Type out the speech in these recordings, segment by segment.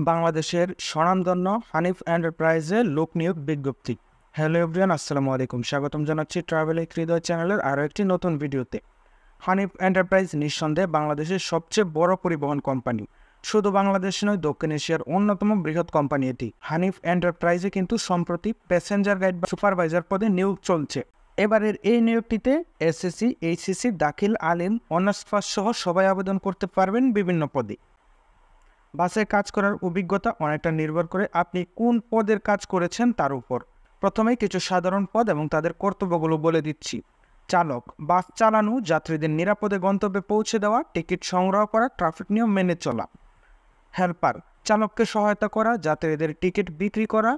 বাংলাদেশের স্বনামধন্য হানিফ এন্টারপ্রাইজে লোক নিয়োগ বিজ্ঞপ্তি। হ্যালো এভরিওয়ান, আসসালামু আলাইকুম। স্বাগতম জানাচ্ছি ট্রাভেল হৃদয় চ্যানেলের আরও একটি নতুন ভিডিওতে। হানিফ এন্টারপ্রাইজ নিঃসন্দেহে বাংলাদেশের সবচেয়ে বড় পরিবহন কোম্পানি। শুধু বাংলাদেশ নয়, দক্ষিণ এশিয়ার অন্যতম বৃহৎ কোম্পানি এটি। হানিফ এন্টারপ্রাইজে কিন্তু সম্প্রতি প্যাসেঞ্জার গাইড বা সুপারভাইজার পদে নিয়োগ চলছে। এবারের এই নিয়োগটিতে এসএসসি, এইচএসসি, দাখিল, আলিম, অনার্স পাস সহ সবাই আবেদন করতে পারবেন বিভিন্ন পদে। বাসে কাজ করার অভিজ্ঞতা অনেকটা নির্ভর করে আপনি কোন পদের কাজ করেছেন তার উপর। প্রথমেই কিছু সাধারণ পদ এবং তাদের কর্তব্যগুলো বলে দিচ্ছি। চালক, বাস চালানো, যাত্রীদের নিরাপদে গন্তব্যে পৌঁছে দেওয়া, টিকিট সংগ্রহ করা, ট্রাফিক নিয়ম মেনে চলা। হেল্পার, চালককে সহায়তা করা, যাত্রীদের টিকিট বিক্রি করা,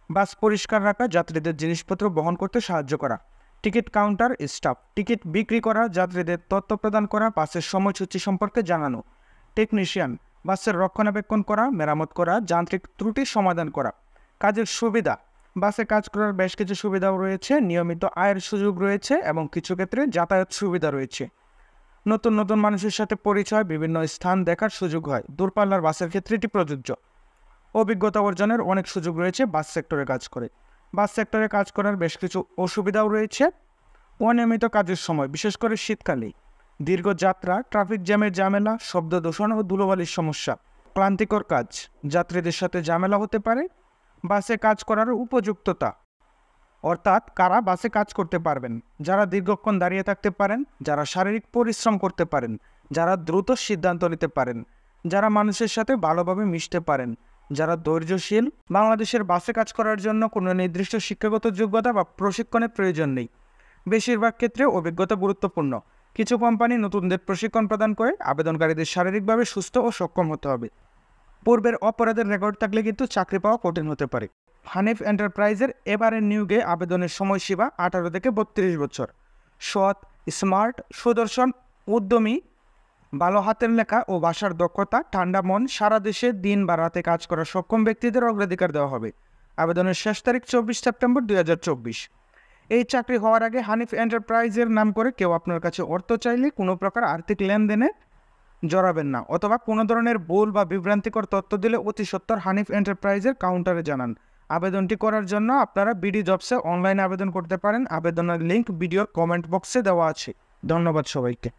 বাস পরিষ্কার রাখা, যাত্রীদের জিনিসপত্র বহন করতে সাহায্য করা। টিকিট কাউন্টার স্টাফ, টিকিট বিক্রি করা, যাত্রীদের তথ্য প্রদান করা, বাসের সময়সূচি সম্পর্কে জানানো। টেকনিশিয়ান, বাসের রক্ষণাবেক্ষণ করা, মেরামত করা, যান্ত্রিক ত্রুটি সমাধান করা। কাজের সুবিধা, বাসে কাজ করার বেশ কিছু সুবিধাও রয়েছে, নিয়মিত আয়ের সুযোগ রয়েছে এবং কিছু ক্ষেত্রে যাতায়াত সুবিধা রয়েছে। নতুন নতুন মানুষের সাথে পরিচয়, বিভিন্ন স্থান দেখার সুযোগ হয়। দূরপাল্লার বাসের ক্ষেত্রে এটি প্রযোজ্য। অভিজ্ঞতা অর্জনের অনেক সুযোগ রয়েছে বাস সেক্টরে কাজ করে। বাস সেক্টরে কাজ করার বেশ কিছু অসুবিধাও রয়েছে। অনিয়মিত কাজের সময়, বিশেষ করে শীতকালে, দীর্ঘ যাত্রা, ট্রাফিক জ্যামের ঝামেলা, শব্দ দূষণ ও ধুলোবালির সমস্যা। ক্লান্তিকর কাজ, যাত্রীদের সাথে ঝামেলা হতে পারে। বাসে কাজ করার উপযুক্ততা, অর্থাৎ কারা বাসে কাজ করতে পারবেন: যারা দীর্ঘক্ষণ দাঁড়িয়ে থাকতে পারেন, যারা শারীরিক পরিশ্রম করতে পারেন, যারা দ্রুত সিদ্ধান্ত নিতে পারেন, যারা মানুষের সাথে ভালোভাবে মিশতে পারেন, যারা ধৈর্যশীল। বাংলাদেশের বাসে কাজ করার জন্য কোনো নির্দিষ্ট শিক্ষাগত যোগ্যতা বা প্রশিক্ষণের প্রয়োজন নেই। বেশিরভাগ ক্ষেত্রে অভিজ্ঞতা গুরুত্বপূর্ণ। কিছু কোম্পানি নতুনদের প্রশিক্ষণ প্রদান করে। আবেদনকারীদের শারীরিকভাবে সুস্থ ও সক্ষম হতে হবে। পূর্বের অপরাধের রেকর্ড থাকলে কিন্তু চাকরি পাওয়া কঠিন হতে পারে। হানিফ এন্টারপ্রাইজের এবারের নিয়োগে আবেদনের সময়সীমা 18 থেকে 32 বছর। সৎ, স্মার্ট, সুদর্শন, উদ্যমী, ভালো হাতের লেখা ও ভাষার দক্ষতা, ঠান্ডা মন, সারা দেশে দিন বা রাতে কাজ করা সক্ষম ব্যক্তিদের অগ্রাধিকার দেওয়া হবে। আবেদনের শেষ তারিখ 24 সেপ্টেম্বর 2024। এই চাকরি হওয়ার আগে হানিফ এন্টারপ্রাইজের নাম করে কেউ আপনার কাছে অর্থ চাইলে কোনো প্রকার আর্থিক লেনদেনে জড়াবেন না, অথবা কোনো ধরনের ভুল বা বিভ্রান্তিকর তথ্য দিলে অতি সত্বর হানিফ এন্টারপ্রাইজের কাউন্টারে জানান। আবেদনটি করার জন্য আপনারা বিডি জবসে অনলাইনে আবেদন করতে পারেন। আবেদনের লিঙ্ক ভিডিওর কমেন্ট বক্সে দেওয়া আছে। ধন্যবাদ সবাইকে।